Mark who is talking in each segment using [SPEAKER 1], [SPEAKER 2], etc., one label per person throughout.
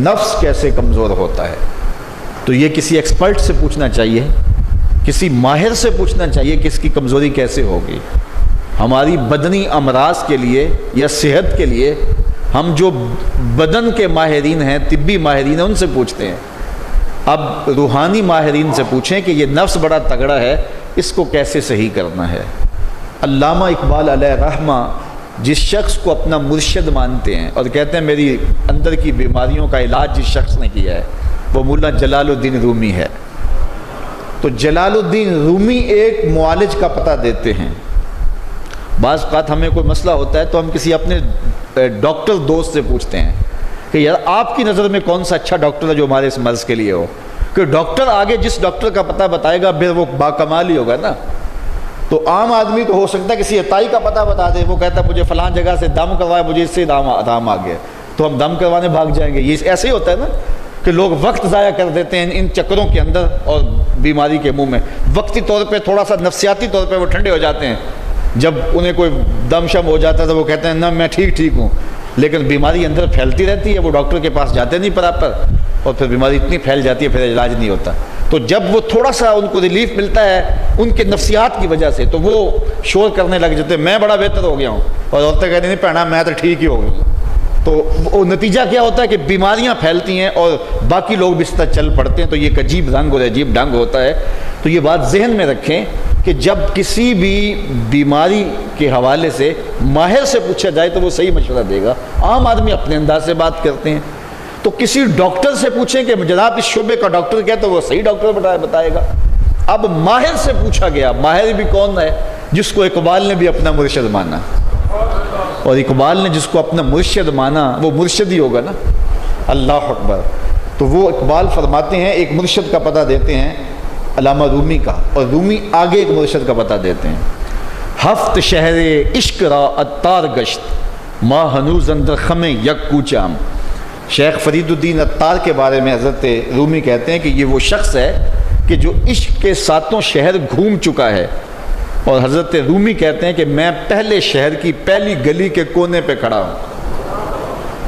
[SPEAKER 1] نفس کیسے کمزور ہوتا ہے، تو یہ کسی ایکسپرٹ سے پوچھنا چاہیے، کسی ماہر سے پوچھنا چاہیے کہ اس کی کمزوری کیسے ہوگی۔ ہماری بدنی امراض کے لیے یا صحت کے لیے ہم جو بدن کے ماہرین ہیں، طبی ماہرین ہیں، ان سے پوچھتے ہیں۔ اب روحانی ماہرین سے پوچھیں کہ یہ نفس بڑا تگڑا ہے، اس کو کیسے صحیح کرنا ہے۔ علامہ اقبال علیہ رحمہ جس شخص کو اپنا مرشد مانتے ہیں اور کہتے ہیں میری اندر کی بیماریوں کا علاج جس شخص نے کیا ہے وہ مولا جلال الدین رومی ہے۔ تو جلال الدین رومی ایک معالج کا پتہ دیتے ہیں۔ بعض اوقات ہمیں کوئی مسئلہ ہوتا ہے تو ہم کسی اپنے ڈاکٹر دوست سے پوچھتے ہیں کہ یار آپ کی نظر میں کون سا اچھا ڈاکٹر ہے جو ہمارے اس مرض کے لیے ہو، کہ ڈاکٹر آگے جس ڈاکٹر کا پتہ بتائے گا پھر وہ باکمال ہی ہوگا نا۔ تو عام آدمی تو ہو سکتا ہے کسی عطائی کا پتہ بتا دے، وہ کہتا ہے مجھے فلاں جگہ سے دم کروایا، مجھے اس سے آرام آ گیا، تو ہم دم کروانے بھاگ جائیں گے۔ یہ ایسے ہی ہوتا ہے نا کہ لوگ وقت ضائع کر دیتے ہیں ان چکروں کے اندر اور بیماری کے منہ میں، وقتی طور پہ تھوڑا سا نفسیاتی طور پہ وہ ٹھنڈے ہو جاتے ہیں، جب انہیں کوئی دم شم ہو جاتا ہے تو وہ کہتے ہیں نہ میں ٹھیک ہوں، لیکن بیماری اندر پھیلتی رہتی ہے، وہ ڈاکٹر کے پاس جاتے نہیں پراپر، اور پھر بیماری اتنی پھیل جاتی ہے پھر علاج نہیں ہوتا۔ تو جب وہ تھوڑا سا ان کو ریلیف ملتا ہے ان کے نفسیات کی وجہ سے تو وہ شور کرنے لگ جاتے ہیں میں بڑا بہتر ہو گیا ہوں، اور عورتیں کہتی نہیں پہنا میں تو ٹھیک ہی ہو گئی ہوں۔ تو وہ نتیجہ کیا ہوتا ہے کہ بیماریاں پھیلتی ہیں اور باقی لوگ بھی اس طرح چل پڑتے ہیں، تو یہ ایک عجیب رنگ اور عجیب ڈھنگ ہوتا ہے۔ تو یہ بات ذہن میں رکھیں کہ جب کسی بھی بیماری کے حوالے سے ماہر سے پوچھا جائے تو وہ صحیح مشورہ دے گا۔ عام آدمی اپنے انداز سے بات کرتے ہیں، تو کسی ڈاکٹر سے پوچھیں کہ جناب اس شعبے کا ڈاکٹر کیا، تو وہ صحیح ڈاکٹر بتائے گا۔ اب ماہر سے پوچھا گیا، ماہر بھی کون ہے؟ جس کو اقبال نے بھی اپنا مرشد مانا، اور اقبال نے جس کو اپنا مرشد مانا وہ مرشد ہی ہوگا نا۔ اللہ اکبر۔ تو وہ اقبال فرماتے ہیں ایک مرشد کا پتہ دیتے ہیں علامہ رومی کا، اور رومی آگے ایک مرشد کا پتہ دیتے ہیں۔ ہفت شہر عشق را عطار گشت ما ہنوز اندر خم یک کوچام۔ شیخ فرید الدین عطار کے بارے میں حضرت رومی کہتے ہیں کہ یہ وہ شخص ہے کہ جو عشق کے ساتوں شہر گھوم چکا ہے، اور حضرت رومی کہتے ہیں کہ میں پہلے شہر کی پہلی گلی کے کونے پہ کھڑا ہوں۔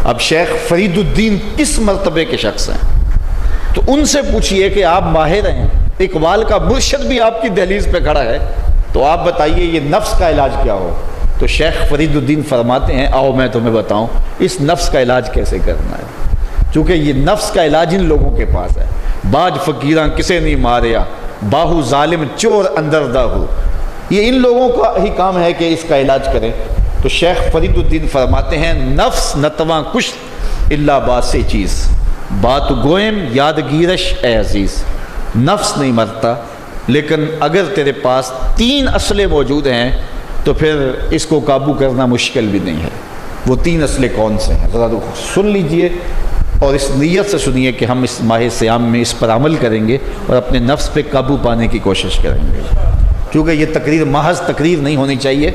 [SPEAKER 1] اب شیخ فرید الدین کس مرتبے کے شخص ہیں؟ تو ان سے پوچھئے کہ آپ ماہر ہیں، اقبال کا مرشد بھی آپ کی دہلیز پہ کھڑا ہے، تو آپ بتائیے یہ نفس کا علاج کیا ہو؟ تو شیخ فرید الدین فرماتے ہیں آؤ میں تمہیں بتاؤں اس نفس کا علاج کیسے کرنا ہے، چونکہ یہ نفس کا علاج ان لوگوں کے پاس ہے۔ باج فقیراں کسے نہیں ماریا، باہو ظالم چور اندر دا ہو، یہ ان لوگوں کا ہی کام ہے کہ اس کا علاج کریں۔ تو شیخ فرید الدین فرماتے ہیں نفس نتواں کش اللہ باس چیز بات گوئم یادگیرش اے عزیز۔ نفس نہیں مرتا، لیکن اگر تیرے پاس 3 اسلحے موجود ہیں تو پھر اس کو قابو کرنا مشکل بھی نہیں ہے۔ وہ 3 اسلحے کون سے ہیں ذرا سن لیجئے، اور اس نیت سے سنیے کہ ہم اس ماہ صیام میں اس پر عمل کریں گے اور اپنے نفس پہ قابو پانے کی کوشش کریں گے، کیونکہ یہ تقریر محض تقریر نہیں ہونی چاہیے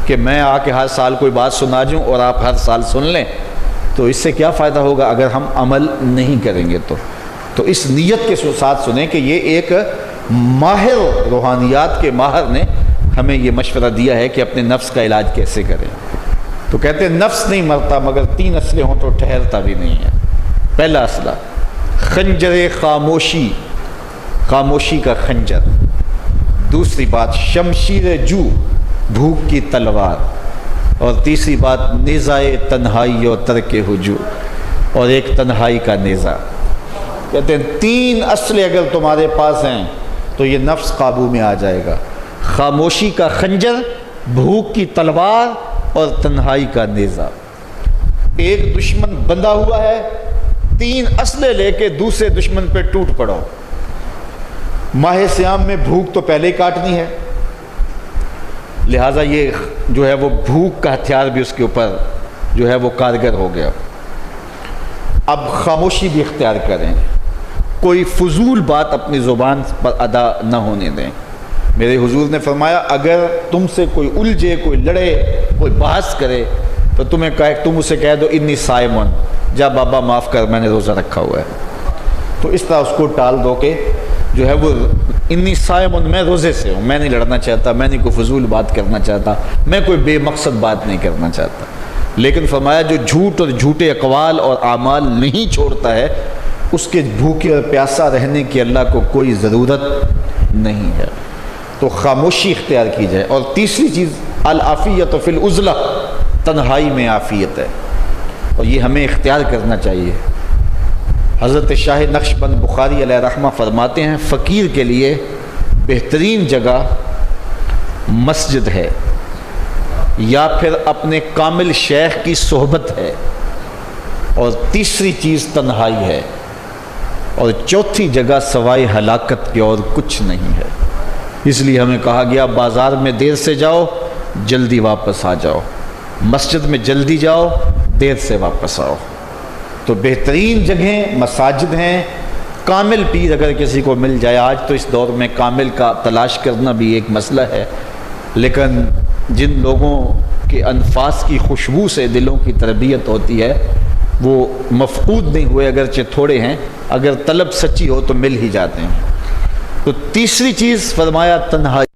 [SPEAKER 1] کہ میں آ کے ہر سال کوئی بات سنا جوں اور آپ ہر سال سن لیں، تو اس سے کیا فائدہ ہوگا اگر ہم عمل نہیں کریں گے۔ تو اس نیت کے ساتھ سنیں کہ یہ ایک ماہر روحانیات کے ماہر نے ہمیں یہ مشورہ دیا ہے کہ اپنے نفس کا علاج کیسے کریں۔ تو کہتے ہیں نفس نہیں مرتا مگر 3 اسلحے ہوں تو ٹھہرتا بھی نہیں ہے۔ پہلا اسلحہ خنجر خاموشی، خاموشی کا خنجر۔ دوسری بات شمشیر جو، بھوک کی تلوار۔ اور تیسری بات نیزائے تنہائی اور ترک ہجوم، اور ایک تنہائی کا نیزہ۔ کہتے ہیں 3 اسلحے اگر تمہارے پاس ہیں تو یہ نفس قابو میں آ جائے گا۔ خاموشی کا خنجر، بھوک کی تلوار اور تنہائی کا نیزہ۔ ایک دشمن بندھا ہوا ہے، 3 اسلحے لے کے دوسرے دشمن پہ ٹوٹ پڑو۔ ماہ صیام میں بھوک تو پہلے ہی کاٹنی ہے، لہٰذا یہ جو ہے وہ بھوک کا ہتھیار بھی اس کے اوپر جو ہے وہ کارگر ہو گیا۔ اب خاموشی بھی اختیار کریں، کوئی فضول بات اپنی زبان پر ادا نہ ہونے دیں۔ میرے حضور نے فرمایا اگر تم سے کوئی الجھے، کوئی لڑے، کوئی بحث کرے تو تم اسے کہہ دو انی صائمن، جا بابا معاف کر میں نے روزہ رکھا ہوا ہے۔ تو اس طرح اس کو ٹال دو کہ جو ہے وہ انی صائمن، میں روزے سے ہوں، میں نہیں لڑنا چاہتا، میں نہیں کوئی فضول بات کرنا چاہتا، میں کوئی بے مقصد بات نہیں کرنا چاہتا۔ لیکن فرمایا جو جھوٹ اور جھوٹے اقوال اور اعمال نہیں چھوڑتا ہے اس کے بھوکے اور پیاسا رہنے کی اللہ کو کوئی ضرورت نہیں ہے۔ تو خاموشی اختیار کی جائے۔ اور تیسری چیز العافیت فی العزلہ، تنہائی میں عافیت ہے، اور یہ ہمیں اختیار کرنا چاہیے۔ حضرت شاہ نقشبند بخاری علیہ رحمہ فرماتے ہیں فقیر کے لیے بہترین جگہ مسجد ہے یا پھر اپنے کامل شیخ کی صحبت ہے، اور تیسری چیز تنہائی ہے، اور چوتھی جگہ سوائے ہلاکت کے اور کچھ نہیں ہے۔ اس لیے ہمیں کہا گیا بازار میں دیر سے جاؤ جلدی واپس آ جاؤ، مسجد میں جلدی جاؤ دیر سے واپس آؤ۔ تو بہترین جگہیں مساجد ہیں۔ کامل پیر اگر کسی کو مل جائے، آج تو اس دور میں کامل کا تلاش کرنا بھی ایک مسئلہ ہے، لیکن جن لوگوں کے انفاس کی خوشبو سے دلوں کی تربیت ہوتی ہے وہ مفقود نہیں ہوئے، اگرچہ تھوڑے ہیں، اگر طلب سچی ہو تو مل ہی جاتے ہیں۔ تو تیسری چیز فرمایا تنہائی۔